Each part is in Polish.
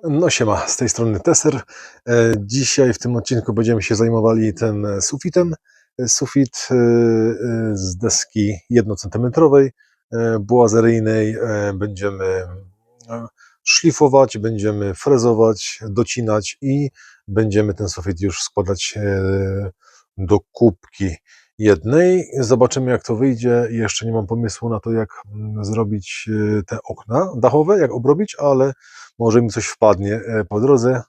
No siema, z tej strony Teser. Dzisiaj w tym odcinku będziemy się zajmowali tym sufitem. Sufit z deski 1-centymetrowej, boazeryjnej. Będziemy szlifować, będziemy frezować, docinać i będziemy ten sufit już składać do kubki jednej. Zobaczymy, jak to wyjdzie. Jeszcze nie mam pomysłu na to, jak zrobić te okna dachowe, jak obrobić, ale może mi coś wpadnie po drodze.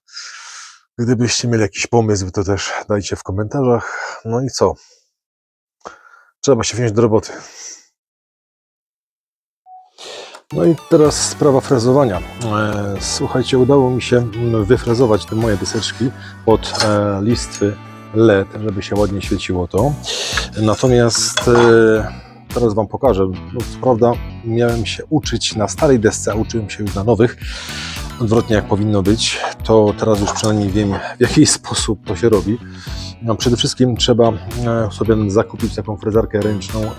Gdybyście mieli jakiś pomysł, to też dajcie w komentarzach. No i co? Trzeba się wziąć do roboty. No i teraz sprawa frezowania. Słuchajcie, udało mi się wyfrezować te moje deseczki pod listwy LED, żeby się ładnie świeciło to. Natomiast teraz Wam pokażę. No, co prawda miałem się uczyć na starej desce, a uczyłem się już na nowych. Odwrotnie jak powinno być, to teraz już przynajmniej wiem, w jaki sposób to się robi. No, przede wszystkim trzeba sobie zakupić taką frezarkę ręczną,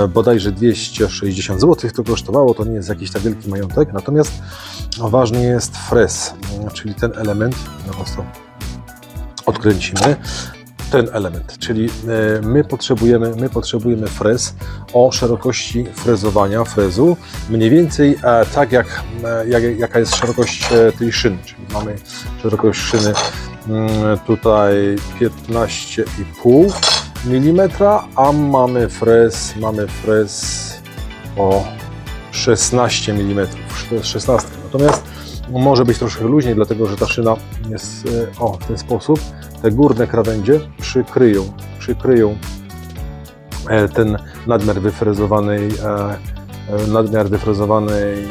bodajże 260 zł to kosztowało, to nie jest jakiś tak wielki majątek, natomiast ważny jest frez, czyli ten element, no to odkręcimy, ten element, czyli my potrzebujemy frez o szerokości frezowania, frezu, mniej więcej tak jaka jest szerokość tej szyny, czyli mamy szerokość szyny tutaj 15,5 mm, a mamy frez o 16 mm, to jest 16. Natomiast może być troszkę luźniej, dlatego że ta szyna jest w ten sposób. Te górne krawędzie przykryją ten nadmiar wyfrezowanej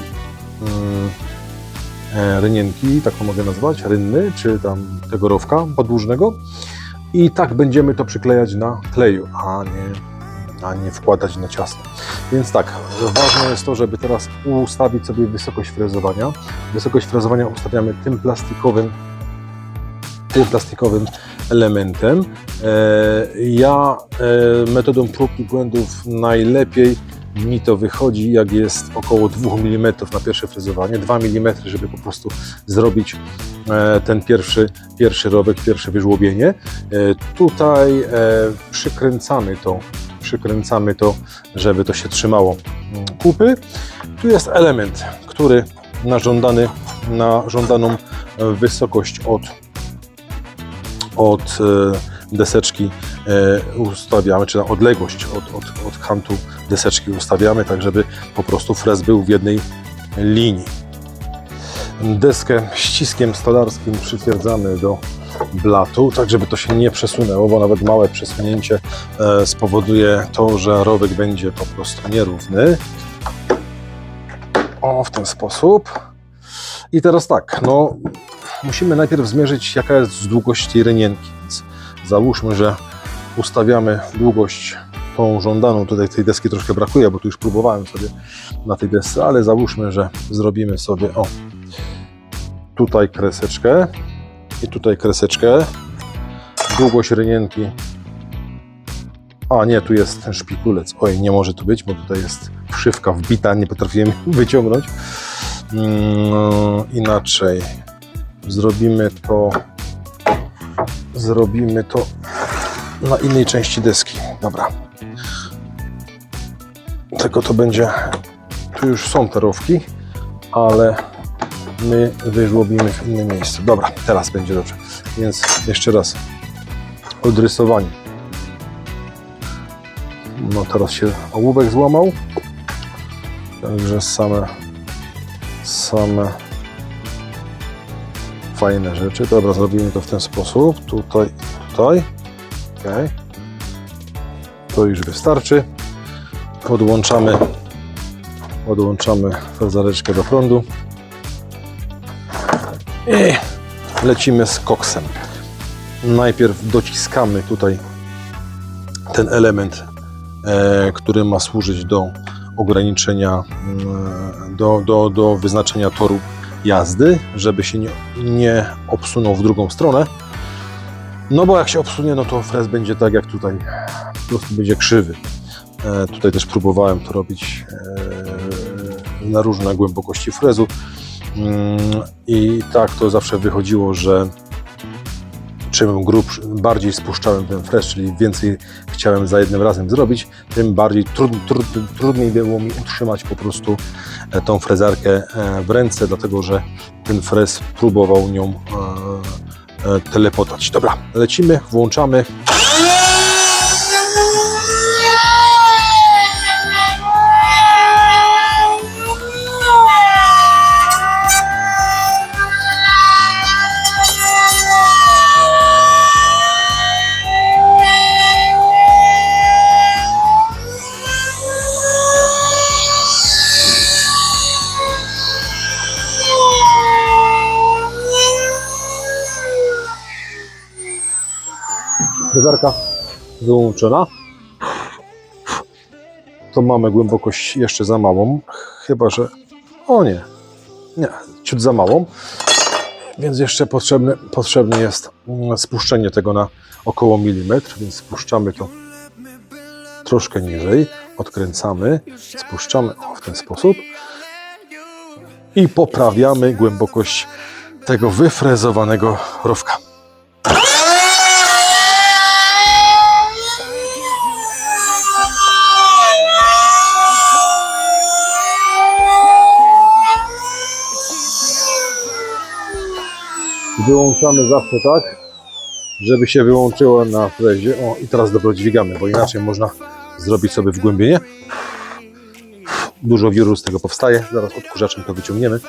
rynienki, tak to mogę nazwać, rynny, czy tam tego rowka podłużnego. I tak będziemy to przyklejać na kleju, a nie wkładać na ciasto. Więc tak, ważne jest to, żeby teraz ustawić sobie wysokość frezowania. Wysokość frezowania ustawiamy tym plastikowym elementem. Ja metodą prób i błędów najlepiej mi to wychodzi, jak jest około 2 mm na pierwsze frezowanie, 2 mm, żeby po prostu zrobić ten pierwszy rowek, pierwsze wyżłobienie. Tutaj przykręcamy to, żeby to się trzymało kupy. Tu jest element, który na żądaną wysokość od deseczki ustawiamy, czy na odległość od kantu deseczki ustawiamy, tak żeby po prostu frez był w jednej linii. Deskę ściskiem stolarskim przytwierdzamy do blatu, tak żeby to się nie przesunęło, bo nawet małe przesunięcie spowoduje to, że rowek będzie po prostu nierówny. O, w ten sposób. I teraz tak, no musimy najpierw zmierzyć, jaka jest długość tej rynienki. Więc załóżmy, że ustawiamy długość tą żądaną. Tutaj tej deski troszkę brakuje, bo tu już próbowałem sobie na tej desce, ale załóżmy, że zrobimy sobie tutaj kreseczkę i tutaj kreseczkę. Długość rynienki. A nie, tu jest ten szpikulec. Oj, nie może tu być, bo tutaj jest wszywka wbita, nie potrafiłem wyciągnąć. Inaczej. Zrobimy to na innej części deski. Dobra. Tylko to będzie, tu już są te rowki, ale my wyżłobimy w innym miejscu. Dobra, teraz będzie dobrze. Więc jeszcze raz odrysowanie. No teraz się ołówek złamał. Także same fajne rzeczy. Dobra, zrobimy to w ten sposób. Tutaj. Okay. To już wystarczy. Podłączamy frezareczkę do prądu i lecimy z koksem. Najpierw dociskamy tutaj ten element, który ma służyć do ograniczenia, do wyznaczenia toru jazdy, żeby się nie obsunął w drugą stronę. No bo jak się obsunie, no to frez będzie tak jak tutaj, po prostu będzie krzywy. Tutaj też próbowałem to robić na różne głębokości frezu. I tak to zawsze wychodziło, że czym bardziej spuszczałem ten frez, czyli więcej chciałem za jednym razem zrobić, tym bardziej trudniej było mi utrzymać po prostu tą frezarkę w ręce, dlatego że ten frez próbował nią telepotać. Dobra, lecimy, włączamy. Frezarka wyłączona. To mamy głębokość jeszcze za małą, chyba że... O nie, ciut za małą, więc jeszcze potrzebne jest spuszczenie tego na około milimetr, więc spuszczamy to troszkę niżej, odkręcamy, spuszczamy w ten sposób i poprawiamy głębokość tego wyfrezowanego rowka. Wyłączamy zawsze tak, żeby się wyłączyło na frezie. O, i teraz dobro dźwigamy, bo inaczej można zrobić sobie wgłębienie. Dużo wióru z tego powstaje. Zaraz odkurzaczem to wyciągniemy.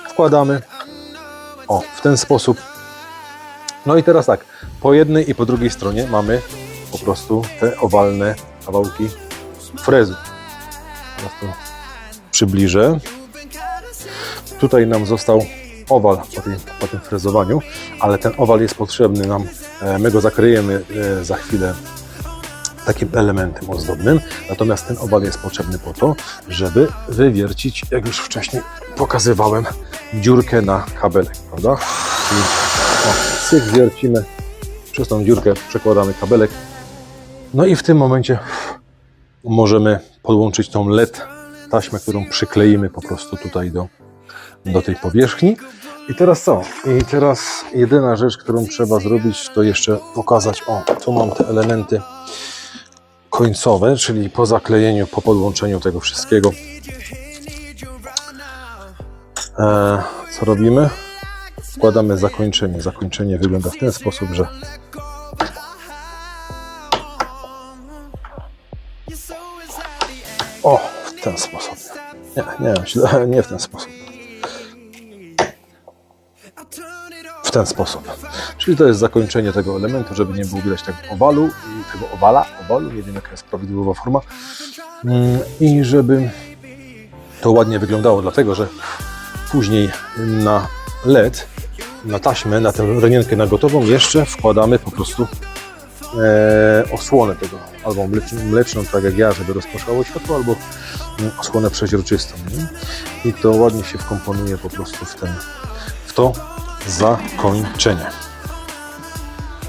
Wkładamy. O, w ten sposób. No i teraz tak, po jednej i po drugiej stronie mamy po prostu te owalne kawałki frezu. Teraz to przybliżę. Tutaj nam został owal po tym frezowaniu, ale ten owal jest potrzebny nam, my go zakryjemy za chwilę takim elementem ozdobnym, natomiast ten owal jest potrzebny po to, żeby wywiercić, jak już wcześniej pokazywałem, dziurkę na kabelek, prawda? Czyli syk wiercimy, przez tą dziurkę przekładamy kabelek, no i w tym momencie możemy podłączyć tą LED taśmę, którą przykleimy po prostu tutaj do tej powierzchni. I teraz co? I teraz jedyna rzecz, którą trzeba zrobić, to jeszcze pokazać, o, tu mam te elementy końcowe, czyli po zaklejeniu, po podłączeniu tego wszystkiego. Co robimy? Wkładamy zakończenie. Zakończenie wygląda w ten sposób, że o, w ten sposób. Nie w ten sposób. W ten sposób. Czyli to jest zakończenie tego elementu, żeby nie było widać tego owalu i tego owalu, nie wiem jaka jest prawidłowa forma. I żeby to ładnie wyglądało, dlatego że później na LED, na taśmę, na tę renienkę na gotową jeszcze wkładamy po prostu osłonę tego, albo mleczną, tak jak ja, żeby rozpraszało światło, albo osłonę przeźroczystą. Nie? I to ładnie się wkomponuje po prostu w to zakończenie.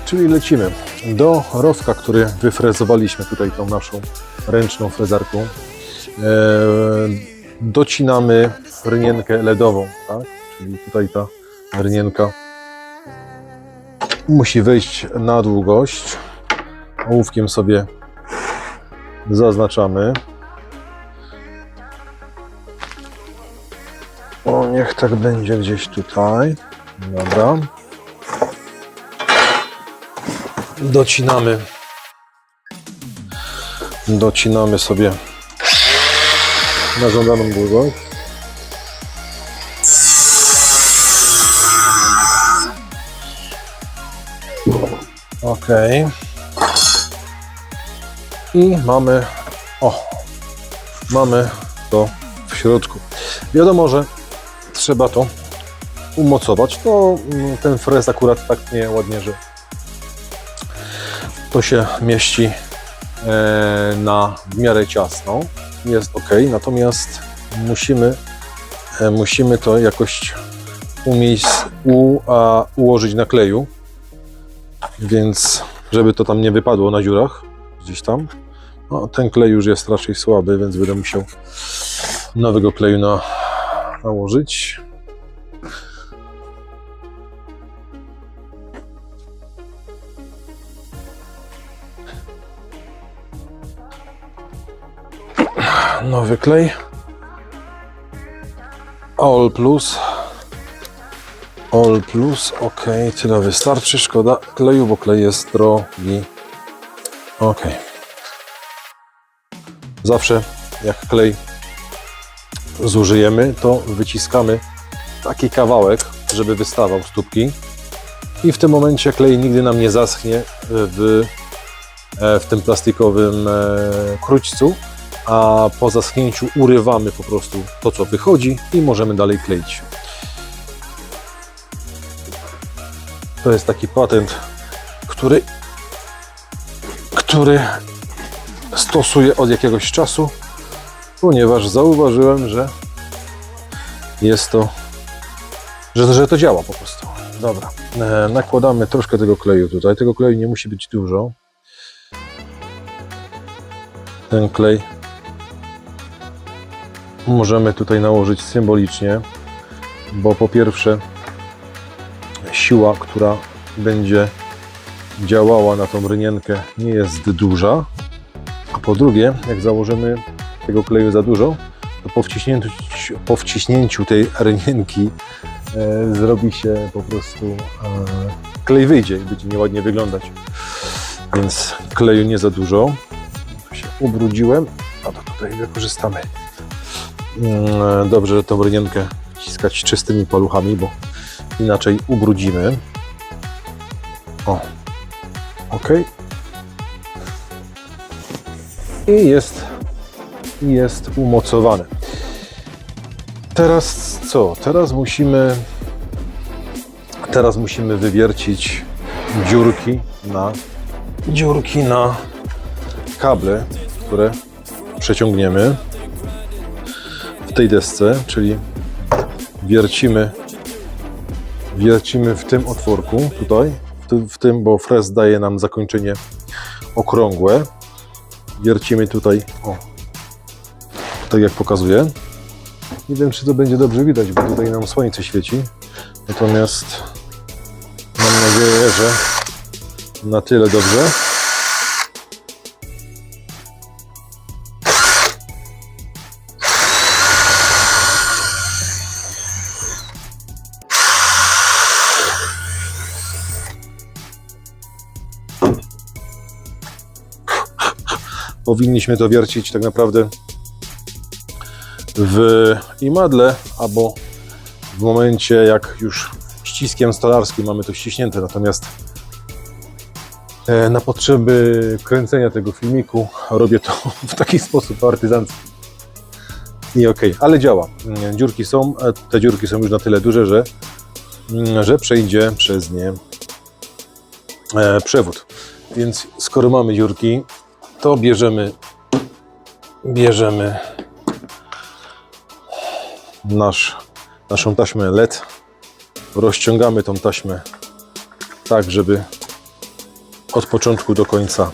Czyli lecimy do rowka, który wyfrezowaliśmy tutaj tą naszą ręczną frezarką. Docinamy rynienkę LEDową, tak? Czyli tutaj ta rynienka musi wejść na długość. Ołówkiem sobie zaznaczamy. O, niech tak będzie gdzieś tutaj. Dobra. Docinamy sobie na żądaną długość. Ok. I mamy to w środku. Wiadomo, że trzeba to umocować. To ten frez akurat tak nie ładnie, że to się mieści w miarę ciasno. Jest ok, natomiast musimy to jakoś ułożyć na kleju, więc żeby to tam nie wypadło na dziurach gdzieś tam. No, ten klej już jest raczej słaby, więc będę musiał nowego kleju nałożyć. Nowy klej. All Plus. All Plus, ok, tyle wystarczy. Szkoda kleju, bo klej jest drogi. Ok. Zawsze jak klej zużyjemy, to wyciskamy taki kawałek, żeby wystawał stópki. I w tym momencie klej nigdy nam nie zaschnie w tym plastikowym krućcu, a po zaschnięciu urywamy po prostu to, co wychodzi i możemy dalej kleić. To jest taki patent, który stosuję od jakiegoś czasu, ponieważ zauważyłem, że jest to, że to działa po prostu. Dobra, nakładamy troszkę tego kleju tutaj. Tego kleju nie musi być dużo. Ten klej możemy tutaj nałożyć symbolicznie, bo po pierwsze siła, która będzie działała na tą rynienkę, nie jest duża, a po drugie, jak założymy tego kleju za dużo, to po wciśnięciu tej rynienki zrobi się po prostu klej wyjdzie i będzie nieładnie wyglądać, więc kleju nie za dużo. Tu się ubrudziłem, a to tutaj wykorzystamy. Dobrze, że tą rynienkę wciskać czystymi paluchami, bo inaczej ubrudzimy. O, ok. I jest umocowane. Teraz co? Teraz musimy wywiercić dziurki na kable, które przeciągniemy w tej desce, czyli wiercimy w tym otworku tutaj, w tym, bo frez daje nam zakończenie okrągłe. Wiercimy tutaj, o, tak jak pokazuję. Nie wiem, czy to będzie dobrze widać, bo tutaj nam słońce świeci. Natomiast mam nadzieję, że na tyle dobrze. Powinniśmy to wiercić tak naprawdę w imadle, albo w momencie, jak już ściskiem stolarskim mamy to ściśnięte. Natomiast na potrzeby kręcenia tego filmiku robię to w taki sposób artyzancki. I ok, ale działa. Dziurki są, te dziurki są już na tyle duże, że przejdzie przez nie przewód. Więc skoro mamy dziurki, to bierzemy naszą taśmę LED, rozciągamy tą taśmę tak, żeby od początku do końca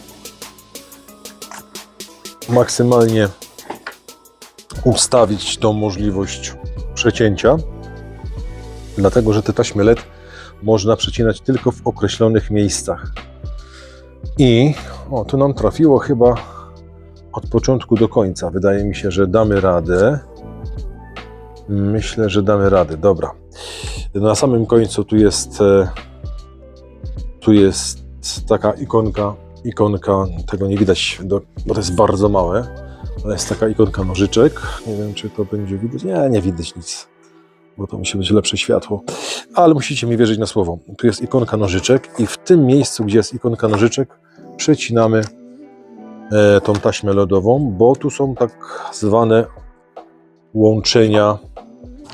maksymalnie ustawić tą możliwość przecięcia, dlatego że te taśmy LED można przecinać tylko w określonych miejscach. I tu nam trafiło chyba od początku do końca. Wydaje mi się, że damy radę. Myślę, że damy radę. Dobra. Na samym końcu tu jest taka ikonka, tego nie widać, bo to jest bardzo małe, ale jest taka ikonka nożyczek. Nie wiem, czy to będzie widać. Nie widać nic, bo to musi być lepsze światło. Ale musicie mi wierzyć na słowo. Tu jest ikonka nożyczek i w tym miejscu, gdzie jest ikonka nożyczek, przecinamy tą taśmę lodową, bo tu są tak zwane łączenia,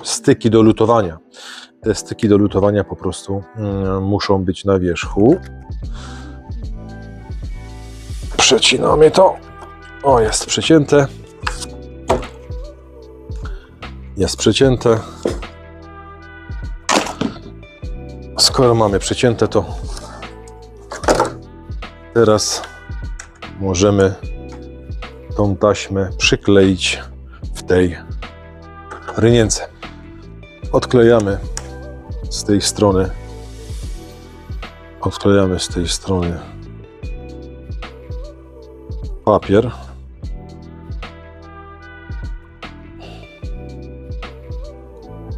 styki do lutowania. Te styki do lutowania po prostu muszą być na wierzchu. Przecinamy to. O, jest przecięte. Jest przecięte. Skoro mamy przecięte, to teraz możemy tą taśmę przykleić w tej rynience. Odklejamy z tej strony. Odklejamy z tej strony papier.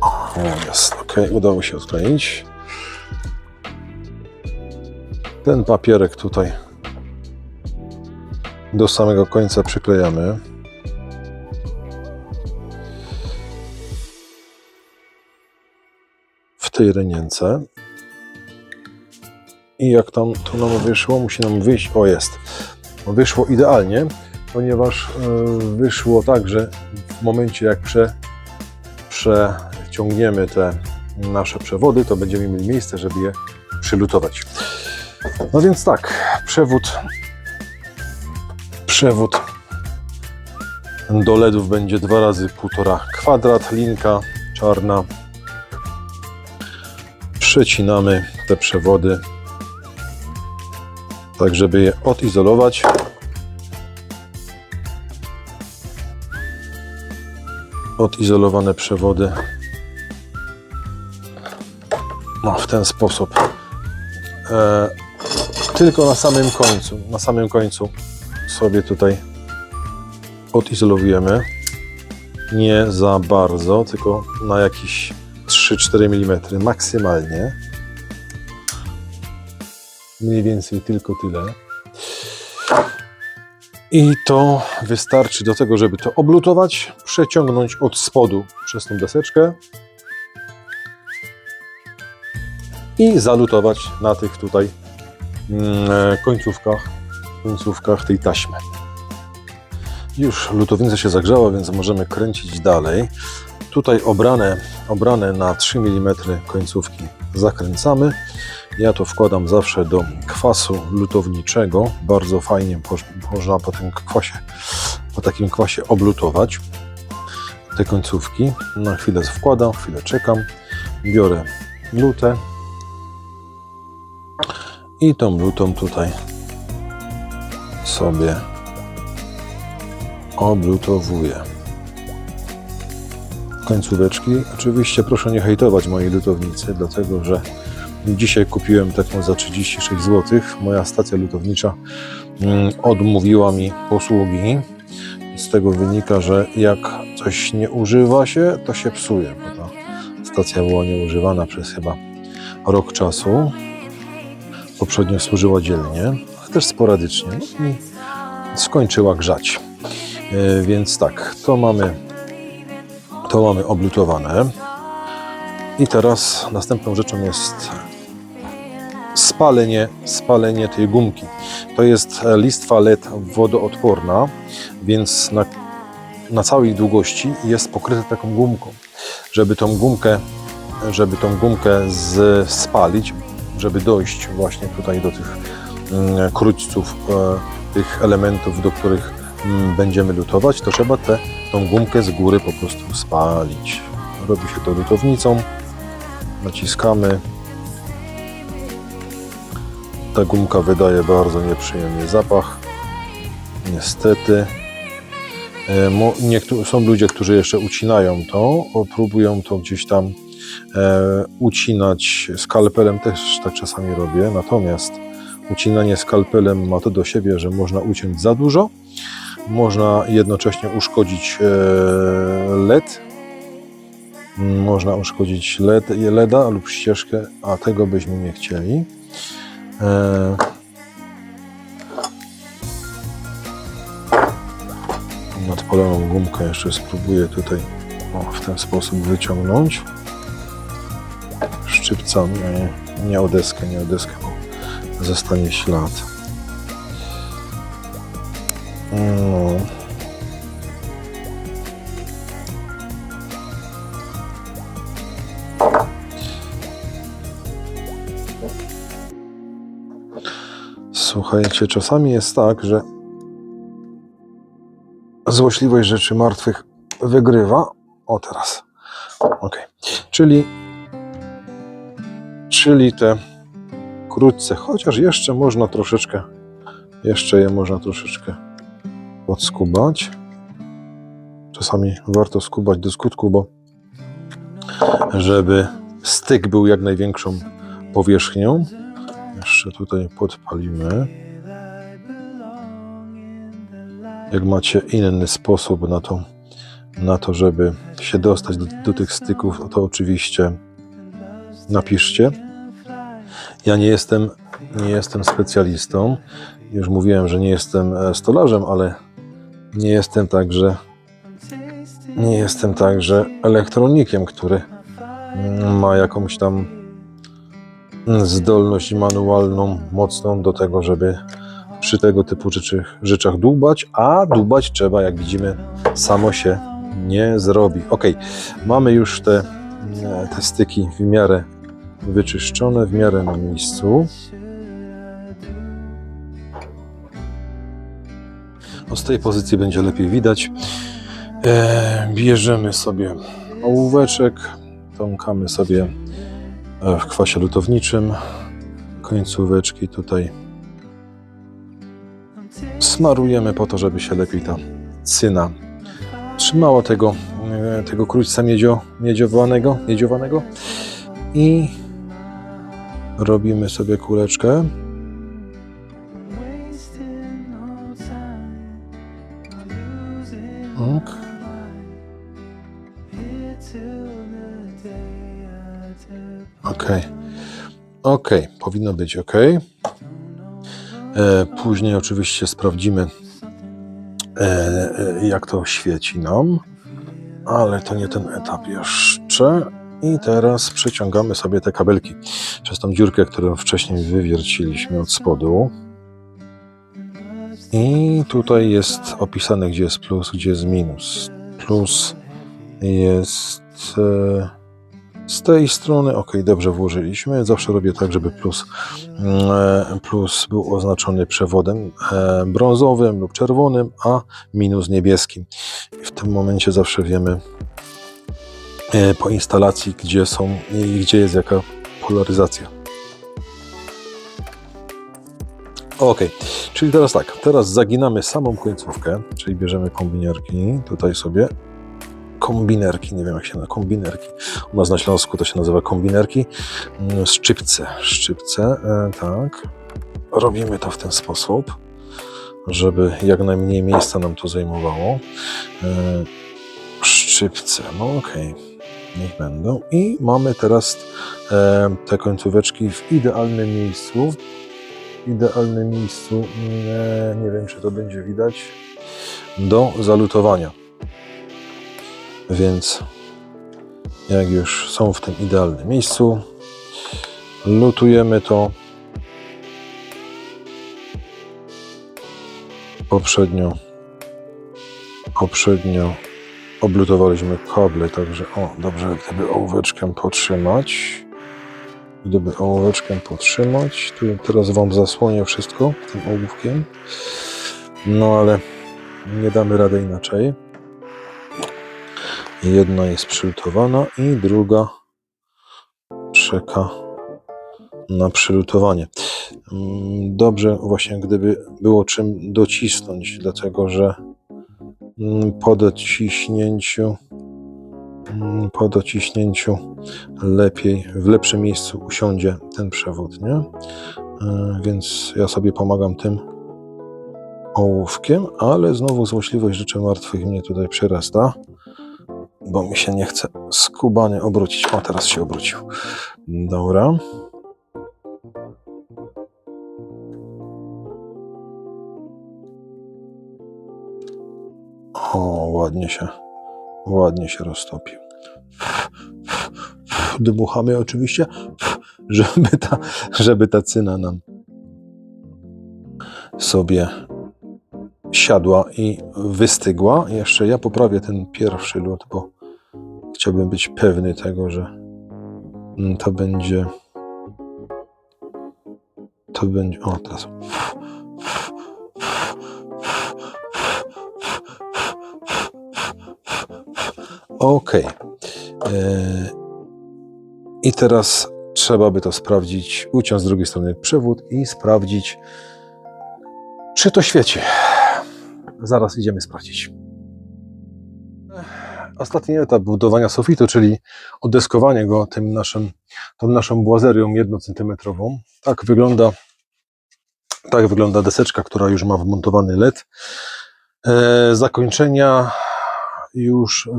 O, jest, ok, udało się odkleić. Ten papierek tutaj do samego końca przyklejamy. W tej rynience. I jak tam to nam wyszło, musi nam wyjść, o jest, wyszło idealnie, ponieważ wyszło tak, że w momencie jak przeciągniemy te nasze przewody, to będziemy mieli miejsce, żeby je przylutować. No więc tak, przewód do LEDów będzie 2 razy 1,5 kwadrat, linka czarna. Przecinamy te przewody, tak żeby je odizolować. Odizolowane przewody w ten sposób. Tylko na samym końcu sobie tutaj odizolowujemy. Nie za bardzo, tylko na jakieś 3-4 mm maksymalnie. Mniej więcej tylko tyle. I to wystarczy do tego, żeby to oblutować, przeciągnąć od spodu przez tą deseczkę i zalutować na tych tutaj końcówkach tej taśmy. Już lutownica się zagrzała, więc możemy kręcić dalej. Tutaj obrane na 3 mm końcówki zakręcamy. Ja to wkładam zawsze do kwasu lutowniczego. Bardzo fajnie można po takim kwasie oblutować te końcówki. Na chwilę wkładam, chwilę czekam. Biorę lutę i tą lutą tutaj sobie oblutowuję końcóweczki. Oczywiście proszę nie hejtować mojej lutownicy, dlatego że dzisiaj kupiłem taką za 36 zł. Moja stacja lutownicza odmówiła mi posługi. Z tego wynika, że jak coś nie używa się, to się psuje, bo ta stacja była nieużywana przez chyba rok czasu. Poprzednio służyła dzielnie, ale też sporadycznie i skończyła grzać. Więc tak, to mamy oblutowane. I teraz następną rzeczą jest spalenie tej gumki. To jest listwa LED wodoodporna, więc na całej długości jest pokryta taką gumką. Żeby tą gumkę spalić, żeby dojść właśnie tutaj do tych krótców, tych elementów, do których będziemy lutować, to trzeba tą gumkę z góry po prostu spalić. Robi się to lutownicą. Naciskamy. Ta gumka wydaje bardzo nieprzyjemny zapach. Niestety. Są ludzie, którzy jeszcze ucinają to, próbują to gdzieś tam ucinać skalpelem, też tak czasami robię. Natomiast ucinanie skalpelem ma to do siebie, że można uciąć za dużo, można jednocześnie uszkodzić LED. Można uszkodzić LEDa lub ścieżkę, a tego byśmy nie chcieli. Nadpaloną gumkę jeszcze spróbuję tutaj w ten sposób wyciągnąć. Szczypcami, nie o deskę, bo zostanie ślad. No. Słuchajcie, czasami jest tak, że złośliwość rzeczy martwych wygrywa. O, teraz. Ok. Czyli te krótce, chociaż jeszcze można troszeczkę podskubać. Czasami warto skubać do skutku, bo żeby styk był jak największą powierzchnią. Jeszcze tutaj podpalimy. Jak macie inny sposób na to, żeby się dostać do tych styków, to oczywiście napiszcie. Ja nie jestem specjalistą. Już mówiłem, że nie jestem stolarzem, ale nie jestem także elektronikiem, który ma jakąś tam zdolność manualną, mocną do tego, żeby przy tego typu rzeczach dłubać, a dłubać trzeba, jak widzimy, samo się nie zrobi. Ok, mamy już te styki w miarę wyczyszczone, w miarę na miejscu. Z tej pozycji będzie lepiej widać. Bierzemy sobie ołóweczek, tąkamy sobie w kwasie lutowniczym, końcóweczki tutaj smarujemy po to, żeby się lepiej ta cyna trzymała tego krućca miedziowanego i robimy sobie kuleczkę. Ok, powinno być ok. Później oczywiście sprawdzimy, jak to świeci nam, ale to nie ten etap jeszcze. I teraz przeciągamy sobie te kabelki przez tą dziurkę, którą wcześniej wywierciliśmy od spodu. I tutaj jest opisane, gdzie jest plus, gdzie jest minus. Plus jest z tej strony, ok, dobrze włożyliśmy. Zawsze robię tak, żeby plus był oznaczony przewodem brązowym lub czerwonym, a minus niebieskim. I w tym momencie zawsze wiemy po instalacji, gdzie jest jaka polaryzacja. Ok, czyli teraz tak, teraz zaginamy samą końcówkę, czyli bierzemy kombinierki, tutaj sobie kombinerki, nie wiem jak się nazywa, kombinerki. U nas na Śląsku to się nazywa kombinerki. Szczypce, tak. Robimy to w ten sposób, żeby jak najmniej miejsca nam to zajmowało. Szczypce, no okej, niech będą. I mamy teraz te końcóweczki w idealnym miejscu. Nie wiem, czy to będzie widać, do zalutowania. Więc jak już są w tym idealnym miejscu, lutujemy to. Poprzednio oblutowaliśmy kable, także dobrze gdyby ołóweczkiem potrzymać. Tu teraz Wam zasłonię wszystko tym ołówkiem. No ale nie damy rady inaczej. Jedna jest przylutowana i druga czeka na przylutowanie. Dobrze właśnie gdyby było czym docisnąć, dlatego że po dociśnięciu w lepszym miejscu usiądzie ten przewód, nie? Więc ja sobie pomagam tym ołówkiem, ale znowu złośliwość rzeczy martwych mnie tutaj przerasta, bo mi się nie chce skubanie obrócić. O, teraz się obrócił. Dobra. O, ładnie się roztopił. Dmuchamy oczywiście, żeby ta cyna nam sobie siadła i wystygła. Jeszcze ja poprawię ten pierwszy lód, bo chciałbym być pewny tego, że to będzie. O, teraz. Ok. I teraz trzeba by to sprawdzić, uciąć z drugiej strony przewód i sprawdzić, czy to świeci. Zaraz idziemy sprawdzić. ostatni etap budowania sufitu, czyli odeskowanie go tą naszą błazerią 1 centymetrową. Tak wygląda deseczka, która już ma wmontowany LED. Zakończenia już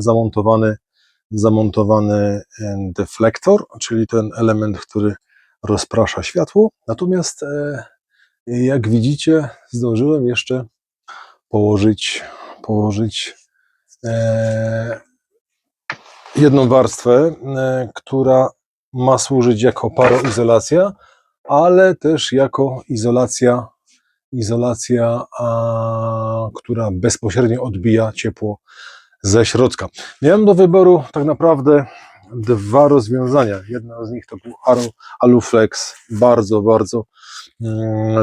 zamontowany deflektor, czyli ten element, który rozprasza światło. Natomiast jak widzicie, zdążyłem jeszcze położyć jedną warstwę, która ma służyć jako paroizolacja, ale też jako izolacja, która bezpośrednio odbija ciepło ze środka. Miałem do wyboru tak naprawdę dwa rozwiązania. Jedno z nich to był Aluflex, bardzo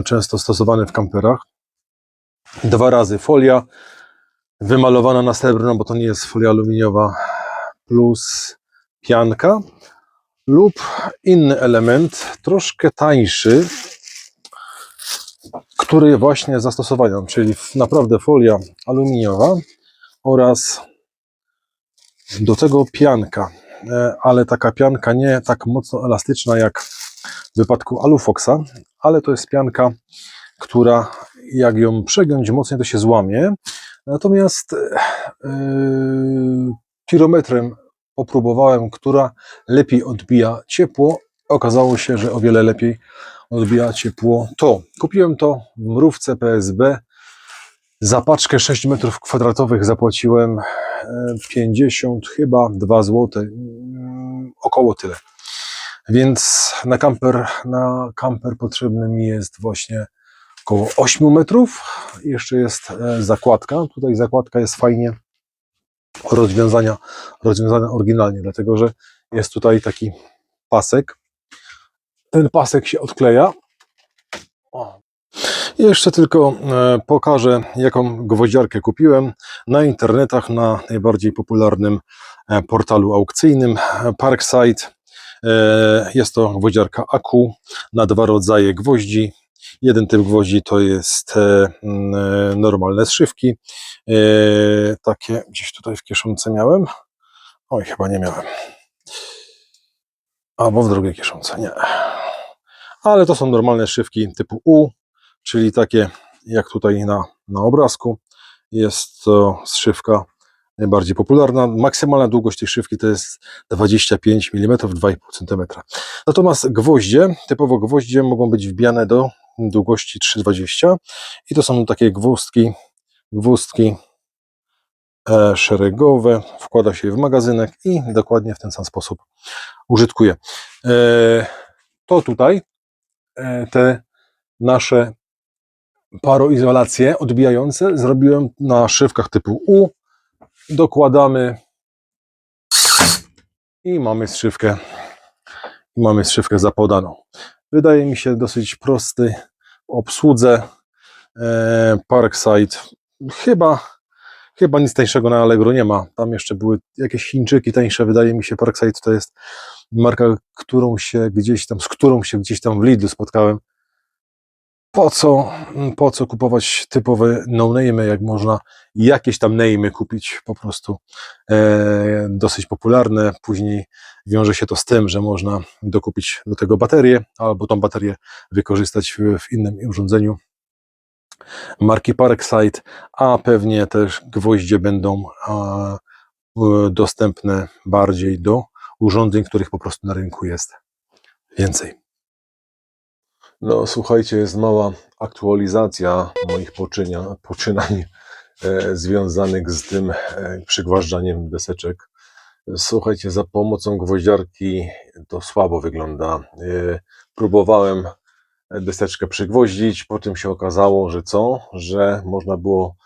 często stosowany w kamperach. 2 razy folia wymalowana na srebrno, bo to nie jest folia aluminiowa, plus pianka, lub inny element, troszkę tańszy, który właśnie zastosowałem, czyli naprawdę folia aluminiowa oraz do tego pianka, ale taka pianka nie tak mocno elastyczna jak w wypadku Alufoxa, ale to jest pianka, która jak ją przegiąć mocniej, to się złamie. Natomiast kilometrem popróbowałem, która lepiej odbija ciepło. Okazało się, że o wiele lepiej odbija ciepło to. Kupiłem to w mrówce PSB. Za paczkę 6 metrów kwadratowych zapłaciłem 50, chyba 2 zł, około tyle. Więc na kamper potrzebny mi jest właśnie około 8 metrów. Jeszcze jest zakładka. Tutaj zakładka jest fajnie rozwiązana oryginalnie, dlatego że jest tutaj taki pasek. Ten pasek się odkleja. O. Jeszcze tylko pokażę, jaką gwoździarkę kupiłem na internetach, na najbardziej popularnym portalu aukcyjnym Parkside. Jest to gwoździarka AKU na 2 rodzaje gwoździ. Jeden typ gwoździ to jest normalne zszywki. Takie gdzieś tutaj w kieszonce miałem. Oj, chyba nie miałem. Albo w drugiej kieszonce, nie. Ale to są normalne szywki typu U, czyli takie jak tutaj na obrazku. Jest to zszywka najbardziej popularna. Maksymalna długość tej szywki to jest 25 mm, 2,5 cm. Natomiast gwoździe, typowo gwoździe, mogą być wbijane do długości 3,20 i to są takie gwózdki szeregowe. Wkłada się je w magazynek i dokładnie w ten sam sposób użytkuje. To tutaj te nasze paroizolacje odbijające zrobiłem na szywkach typu U. Dokładamy i mamy zszywkę zapodaną. Wydaje mi się dosyć prosty w obsłudze. Parkside chyba nic tańszego na Allegro nie ma. Tam jeszcze były jakieś Chińczyki tańsze. Wydaje mi się, Parkside to jest marka, z którą się gdzieś tam w Lidlu spotkałem. Po co kupować typowe no-name'y, jak można jakieś tam name'y kupić po prostu dosyć popularne. Później wiąże się to z tym, że można dokupić do tego baterię, albo tą baterię wykorzystać w innym urządzeniu marki Parkside, a pewnie też gwoździe będą dostępne bardziej do urządzeń, których po prostu na rynku jest więcej. No słuchajcie, jest mała aktualizacja moich poczynań związanych z tym przygłażdżaniem deseczek. Słuchajcie, za pomocą gwoździarki to słabo wygląda. Próbowałem deseczkę przygwoździć, po tym się okazało, że można było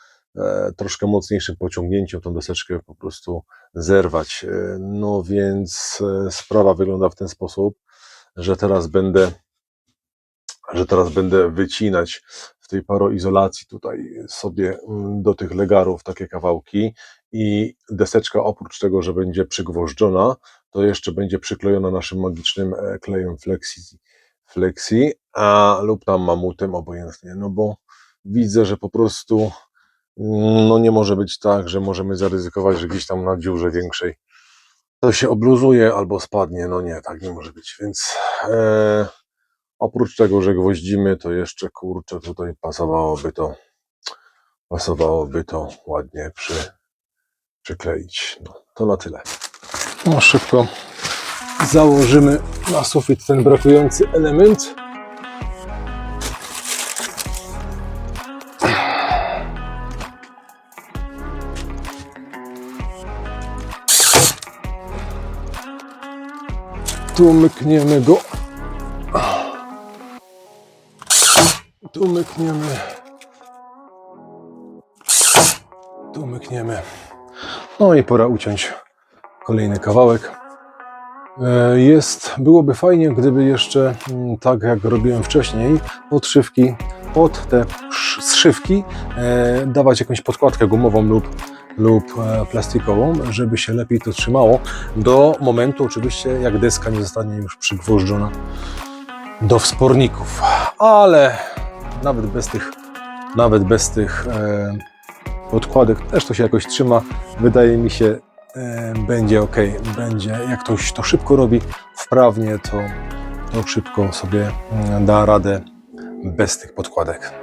troszkę mocniejszym pociągnięciem tą deseczkę po prostu zerwać. No więc sprawa wygląda w ten sposób, że teraz będę wycinać w tej paroizolacji tutaj sobie do tych legarów takie kawałki i deseczka oprócz tego, że będzie przygwożdżona, to jeszcze będzie przyklejona naszym magicznym klejem Flexi lub tam mamutem, obojętnie, no bo widzę, że po prostu No nie może być tak, że możemy zaryzykować, że gdzieś tam na dziurze większej to się obluzuje albo spadnie. No nie, tak nie może być. Więc oprócz tego, że gwoździmy, to jeszcze kurczę tutaj pasowałoby to ładnie przykleić. No, to na tyle. No szybko założymy na sufit ten brakujący element. Tu mykniemy go. Tu mykniemy. Tu mykniemy. No i pora uciąć kolejny kawałek. Byłoby fajnie, gdyby jeszcze, tak jak robiłem wcześniej, pod te zszywki dawać jakąś podkładkę gumową lub plastikową, żeby się lepiej to trzymało do momentu oczywiście, jak deska nie zostanie już przygwożdżona do wsporników. Ale nawet bez tych podkładek też to się jakoś trzyma. Wydaje mi się, będzie ok. Będzie, jak ktoś to szybko robi, wprawnie, to szybko sobie da radę bez tych podkładek.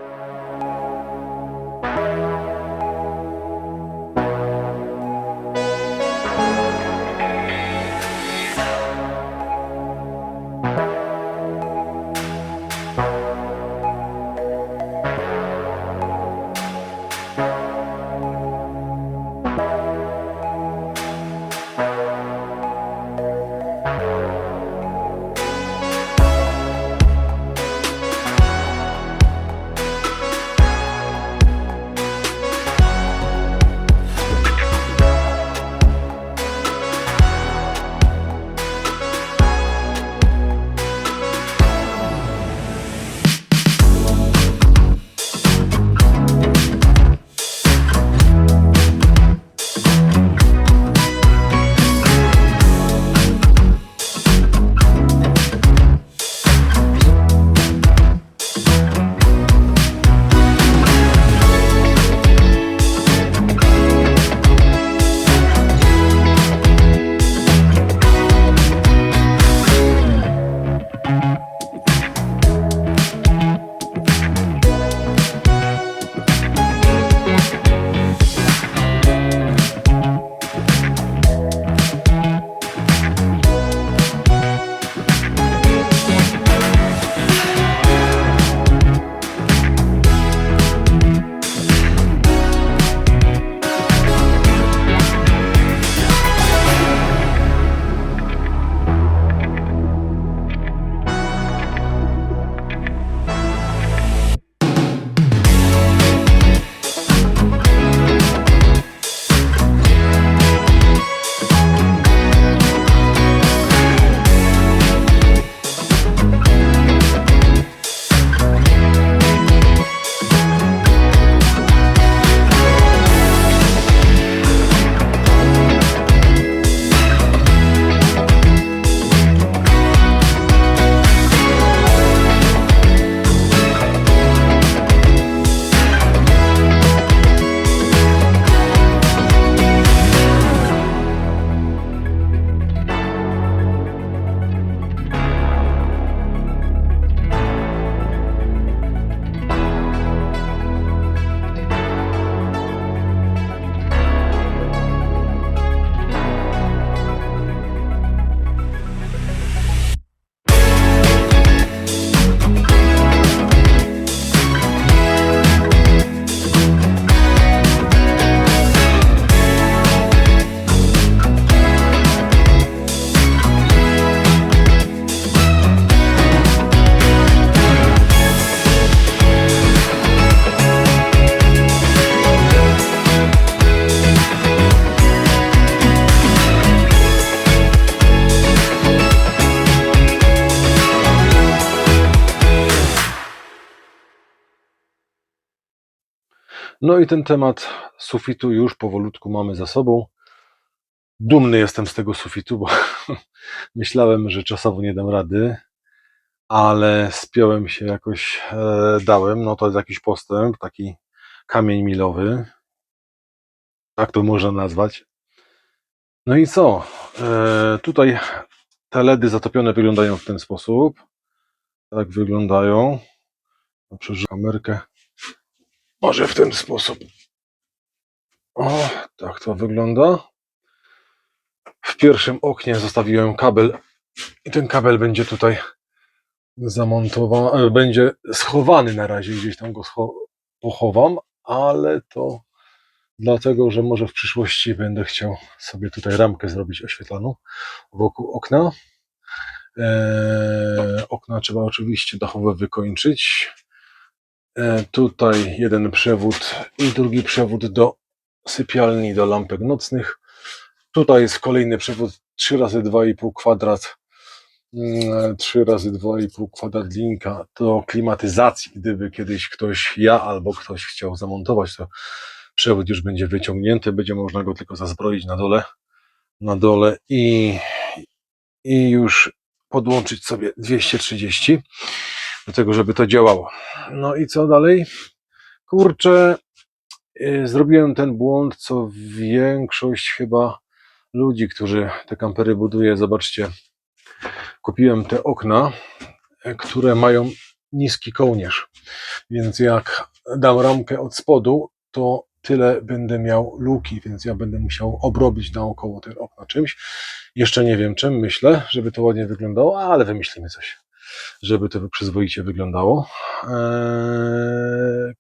No i ten temat sufitu już powolutku mamy za sobą. Dumny jestem z tego sufitu, bo myślałem, że czasowo nie dam rady, ale spiąłem się jakoś, dałem. No to jest jakiś postęp, taki kamień milowy. tak to można nazwać. No i co? Tutaj te LEDy zatopione wyglądają w ten sposób. Tak wyglądają. Przeżyję kamerkę. Może w ten sposób. O, tak to wygląda. W pierwszym oknie zostawiłem kabel i ten kabel będzie tutaj zamontowany, będzie schowany na razie, gdzieś tam go pochowam, ale to dlatego, że może w przyszłości będę chciał sobie tutaj ramkę zrobić oświetlaną wokół okna. Okna trzeba oczywiście dachowe wykończyć. Tutaj jeden przewód i drugi przewód do sypialni, do lampek nocnych. Tutaj jest kolejny przewód 3 razy 2,5 kwadrat. 3 razy 2,5 kwadrat linka do klimatyzacji. Gdyby kiedyś ja albo ktoś chciał zamontować, to przewód już będzie wyciągnięty, będzie można go tylko zazbroić na dole i już podłączyć sobie 230 do tego, żeby to działało. No i co dalej? Kurczę, zrobiłem ten błąd, co większość chyba ludzi, którzy te kampery buduje. Zobaczcie, kupiłem te okna, które mają niski kołnierz, więc jak dam ramkę od spodu, to tyle będę miał luki, więc ja będę musiał obrobić naokoło te okna czymś. Jeszcze nie wiem czym, myślę, żeby to ładnie wyglądało, ale wymyślimy coś, żeby to przyzwoicie wyglądało.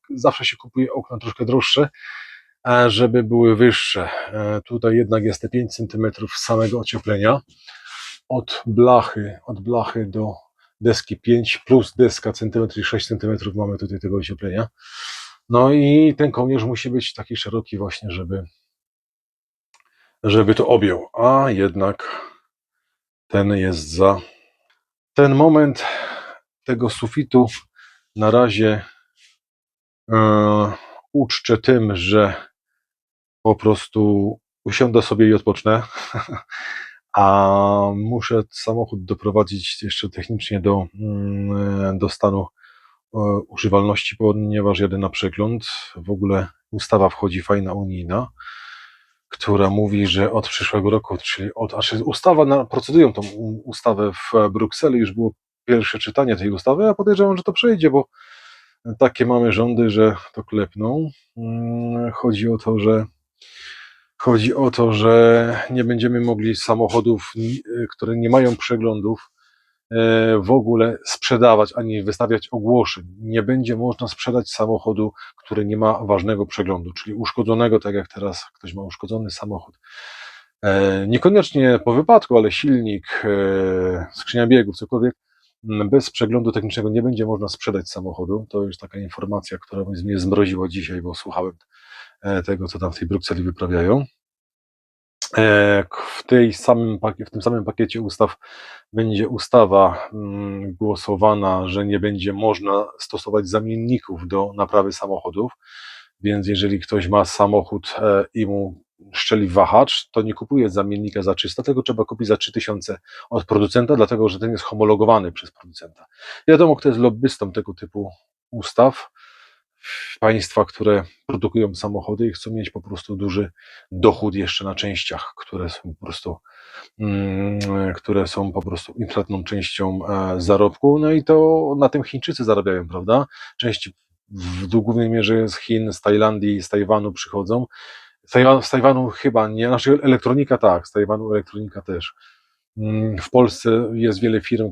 Zawsze się kupuje okna troszkę droższe, żeby były wyższe. Tutaj jednak jest te 5 cm samego ocieplenia od blachy do deski 5 plus deska centymetr i 6 cm mamy tutaj tego ocieplenia. No i ten kołnierz musi być taki szeroki właśnie, żeby to objął, a jednak ten jest za. Ten moment tego sufitu na razie uczczę tym, że po prostu usiądę sobie i odpocznę, a muszę samochód doprowadzić jeszcze technicznie do stanu używalności, ponieważ jadę na przegląd. W ogóle ustawa wchodzi fajna unijna, która mówi, że od przyszłego roku, czyli procedują tą ustawę w Brukseli, już było pierwsze czytanie tej ustawy, a podejrzewam, że to przejdzie, bo takie mamy rządy, że to klepną. Chodzi o to, że nie będziemy mogli samochodów, które nie mają przeglądów, w ogóle sprzedawać ani wystawiać ogłoszeń. Nie będzie można sprzedać samochodu, który nie ma ważnego przeglądu, czyli uszkodzonego, tak jak teraz ktoś ma uszkodzony samochód. Niekoniecznie po wypadku, ale silnik, skrzynia biegów, cokolwiek, bez przeglądu technicznego nie będzie można sprzedać samochodu. To już taka informacja, która mnie zmroziła dzisiaj, bo słuchałem tego, co tam w tej Brukseli wyprawiają. W tym samym pakiecie ustaw będzie ustawa głosowana, że nie będzie można stosować zamienników do naprawy samochodów, więc jeżeli ktoś ma samochód i mu szczeli wahacz, to nie kupuje zamiennika za 300, tylko trzeba kupić za 3000 od producenta, dlatego że ten jest homologowany przez producenta. Wiadomo, kto jest lobbystą tego typu ustaw. Państwa, które produkują samochody i chcą mieć po prostu duży dochód jeszcze na częściach, które są po prostu istotną częścią zarobku. No i to na tym Chińczycy zarabiają, prawda? Części w głównej mierze z Chin, z Tajlandii, z Tajwanu przychodzą. Z Tajwanu chyba nie, znaczy elektronika tak, z Tajwanu elektronika też. W Polsce jest wiele firm,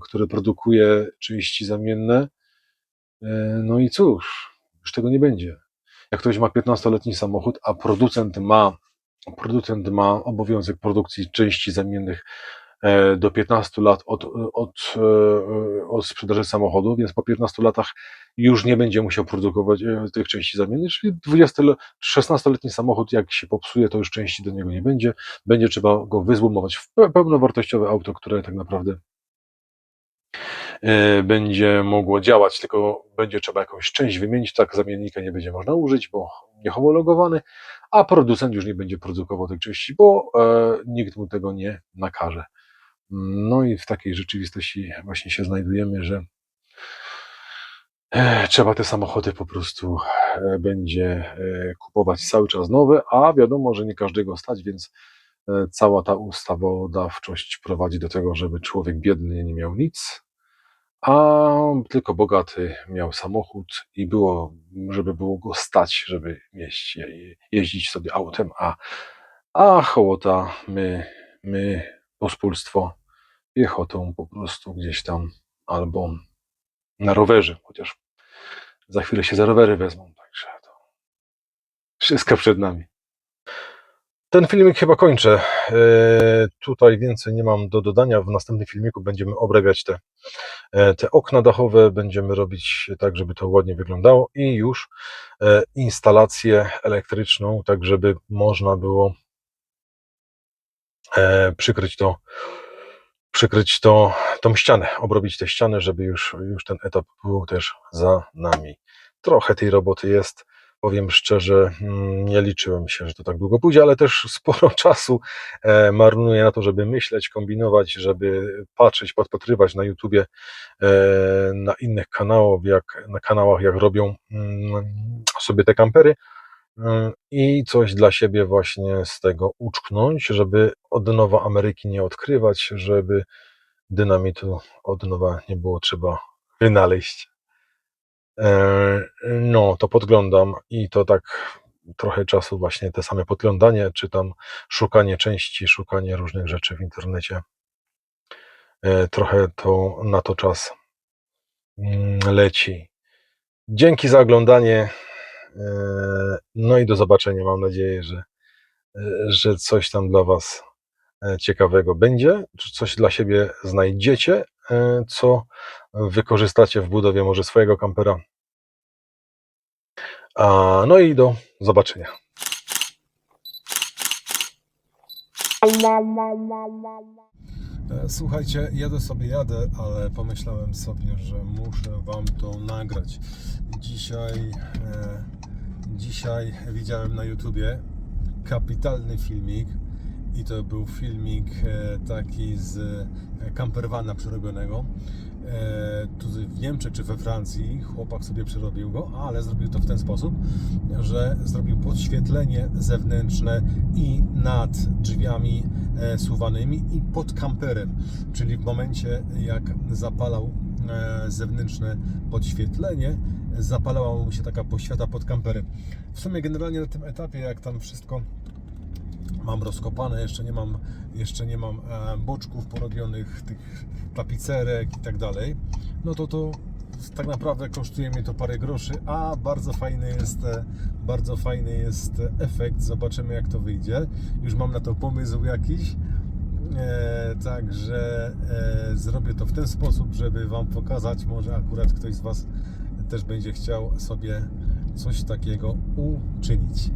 które produkuje części zamienne. No i cóż, już tego nie będzie. Jak ktoś ma 15-letni samochód, a producent ma obowiązek produkcji części zamiennych do 15 lat od sprzedaży samochodu, więc po 15 latach już nie będzie musiał produkować tych części zamiennych, czyli 16-letni samochód, jak się popsuje, to już części do niego nie będzie. Będzie trzeba go wyzłomować w pełnowartościowe auto, które tak naprawdę będzie mogło działać, tylko będzie trzeba jakąś część wymienić, tak zamiennika nie będzie można użyć, bo niehomologowany, a producent już nie będzie produkował tej części, bo nikt mu tego nie nakaże. No i w takiej rzeczywistości właśnie się znajdujemy, że Trzeba te samochody po prostu będzie kupować cały czas nowe, a wiadomo, że nie każdego stać, więc cała ta ustawodawczość prowadzi do tego, żeby człowiek biedny nie miał nic, a tylko bogaty miał samochód i żeby było go stać, żeby jeździć sobie autem, a hołota, my, pospólstwo, piechotą po prostu gdzieś tam albo na rowerze, chociaż za chwilę się za rowery wezmą, także to wszystko przed nami. Ten filmik chyba kończę. Tutaj więcej nie mam do dodania. W następnym filmiku będziemy obrabiać te okna dachowe, będziemy robić tak, żeby to ładnie wyglądało i już instalację elektryczną, tak żeby można było przykryć tą ścianę, obrobić te ściany, żeby już ten etap był też za nami. Trochę tej roboty jest, powiem szczerze, nie liczyłem się, że to tak długo pójdzie, ale też sporo czasu marnuję na to, żeby myśleć, kombinować, żeby patrzeć, podpatrywać na YouTubie, na innych kanałach, jak robią sobie te kampery i coś dla siebie właśnie z tego uczknąć, żeby od nowa Ameryki nie odkrywać, żeby dynamitu od nowa nie było trzeba wynaleźć. No, to podglądam i to tak trochę czasu właśnie te same podglądanie, czy tam szukanie części, szukanie różnych rzeczy w internecie. Trochę na to czas leci. Dzięki za oglądanie. No i do zobaczenia. Mam nadzieję, że coś tam dla Was ciekawego będzie, czy coś dla siebie znajdziecie, co wykorzystacie w budowie może swojego kampera. No i do zobaczenia. Słuchajcie, jadę, ale pomyślałem sobie, że muszę Wam to nagrać. Dzisiaj widziałem na YouTubie kapitalny filmik i to był filmik taki z campervana przerobionego. Tu w Niemczech czy we Francji chłopak sobie przerobił go, ale zrobił to w ten sposób, że zrobił podświetlenie zewnętrzne i nad drzwiami suwanymi i pod kamperem, czyli w momencie jak zapalał zewnętrzne podświetlenie, zapalała mu się taka poświata pod kamperem. W sumie generalnie na tym etapie, jak tam wszystko mam rozkopane, jeszcze nie mam boczków porobionych, tych tapicerek i tak dalej, no to tak naprawdę kosztuje mnie to parę groszy, a bardzo fajny jest efekt. Zobaczymy, jak to wyjdzie. Już mam na to pomysł jakiś, także zrobię to w ten sposób, żeby Wam pokazać. Może akurat ktoś z Was też będzie chciał sobie coś takiego uczynić.